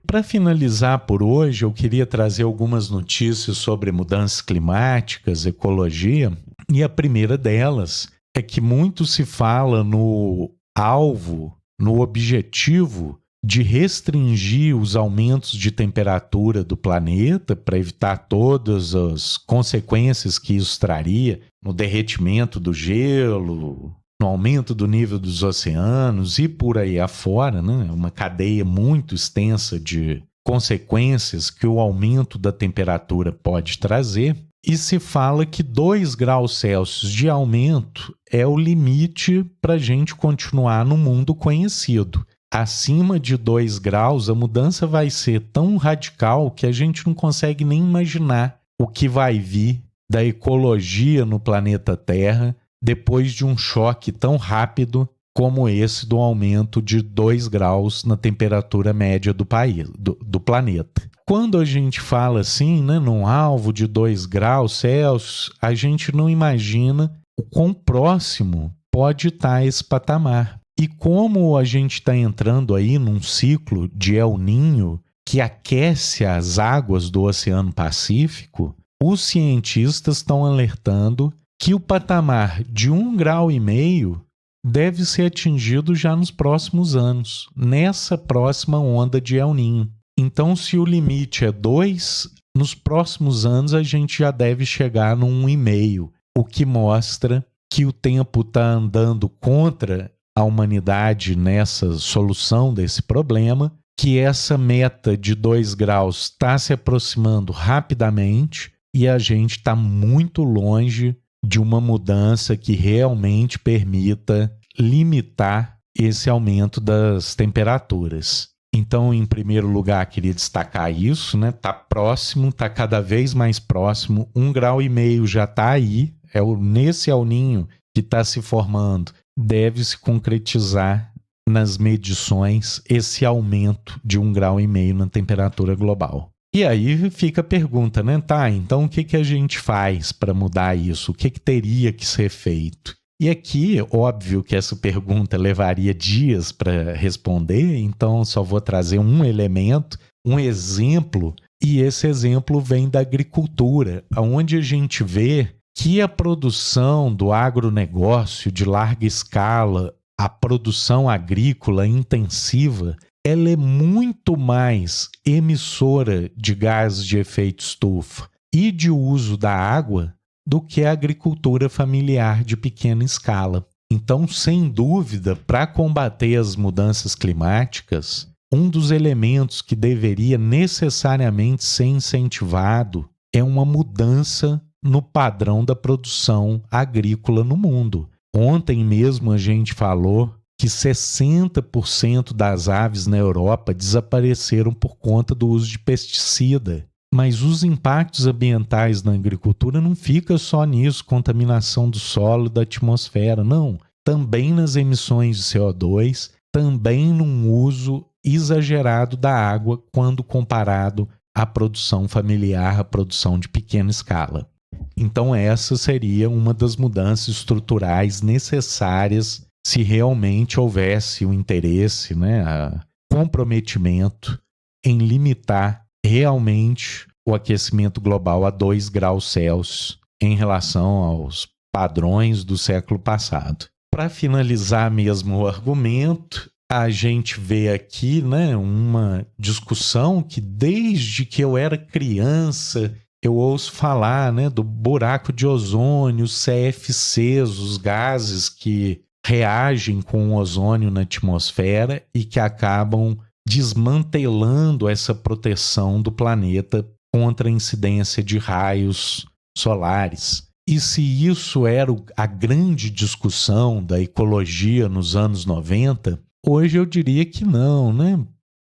Para finalizar por hoje, eu queria trazer algumas notícias sobre mudanças climáticas, ecologia, e a primeira delas é que muito se fala no alvo, no objetivo de restringir os aumentos de temperatura do planeta para evitar todas as consequências que isso traria no derretimento do gelo, no aumento do nível dos oceanos e por aí afora, né? Uma cadeia muito extensa de consequências que o aumento da temperatura pode trazer. E se fala que 2 graus Celsius de aumento é o limite para a gente continuar no mundo conhecido. Acima de 2 graus, a mudança vai ser tão radical que a gente não consegue nem imaginar o que vai vir da ecologia no planeta Terra depois de um choque tão rápido como esse do aumento de 2 graus na temperatura média do planeta. Quando a gente fala assim, né, num alvo de 2 graus Celsius, a gente não imagina o quão próximo pode estar esse patamar. E como a gente está entrando aí num ciclo de El Niño que aquece as águas do Oceano Pacífico, os cientistas estão alertando que o patamar de 1,5 graus deve ser atingido já nos próximos anos, nessa próxima onda de El Niño. Então, se o limite é 2, nos próximos anos a gente já deve chegar no 1,5, o que mostra que o tempo está andando contra a humanidade nessa solução desse problema, que essa meta de 2 graus está se aproximando rapidamente e a gente está muito longe de uma mudança que realmente permita limitar esse aumento das temperaturas. Então, em primeiro lugar, queria destacar isso, né? Está próximo, está cada vez mais próximo. 1,5 graus já está aí, nesse El Niño que está se formando. Deve se concretizar nas medições esse aumento de 1,5 graus na temperatura global. E aí fica a pergunta, né? Tá, então o que a gente faz para mudar isso? O que teria que ser feito? E aqui, óbvio que essa pergunta levaria dias para responder, então só vou trazer um elemento, um exemplo, e esse exemplo vem da agricultura, onde a gente vê que a produção do agronegócio de larga escala, a produção agrícola intensiva, ela é muito mais emissora de gases de efeito estufa e de uso da água do que a agricultura familiar de pequena escala. Então, sem dúvida, para combater as mudanças climáticas, um dos elementos que deveria necessariamente ser incentivado é uma mudança no padrão da produção agrícola no mundo. Ontem mesmo a gente falou que 60% das aves na Europa desapareceram por conta do uso de pesticida. Mas os impactos ambientais na agricultura não ficam só nisso, contaminação do solo e da atmosfera, não. Também nas emissões de CO2, também num uso exagerado da água quando comparado à produção familiar, à produção de pequena escala. Então essa seria uma das mudanças estruturais necessárias se realmente houvesse o interesse, né, comprometimento em limitar realmente o aquecimento global a 2 graus Celsius em relação aos padrões do século passado. Para finalizar mesmo o argumento, a gente vê aqui, né, uma discussão que desde que eu era criança eu ouço falar, né, do buraco de ozônio, os CFCs, os gases que reagem com o ozônio na atmosfera e que acabam desmantelando essa proteção do planeta contra a incidência de raios solares. E se isso era a grande discussão da ecologia nos anos 90, hoje eu diria que não, né?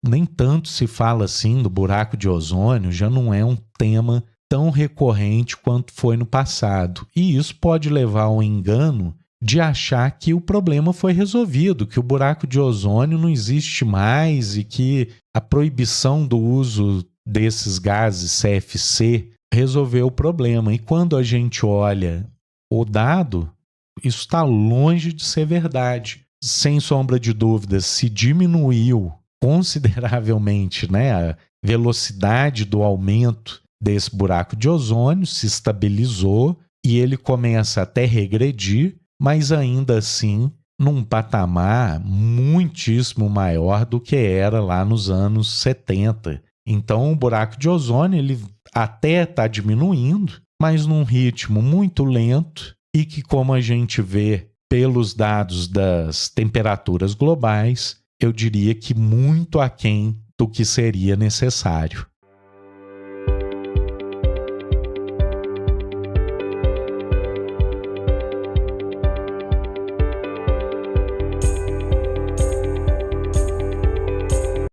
Nem tanto se fala assim do buraco de ozônio, já não é um tema tão recorrente quanto foi no passado. E isso pode levar ao engano de achar que o problema foi resolvido, que o buraco de ozônio não existe mais e que a proibição do uso desses gases CFC resolveu o problema. E quando a gente olha o dado, isso está longe de ser verdade. Sem sombra de dúvidas, se diminuiu consideravelmente, né, a velocidade do aumento desse buraco de ozônio, se estabilizou e ele começa até regredir, mas ainda assim num patamar muitíssimo maior do que era lá nos anos 70. Então o buraco de ozônio ele até está diminuindo, mas num ritmo muito lento e que, como a gente vê pelos dados das temperaturas globais, eu diria que muito aquém do que seria necessário.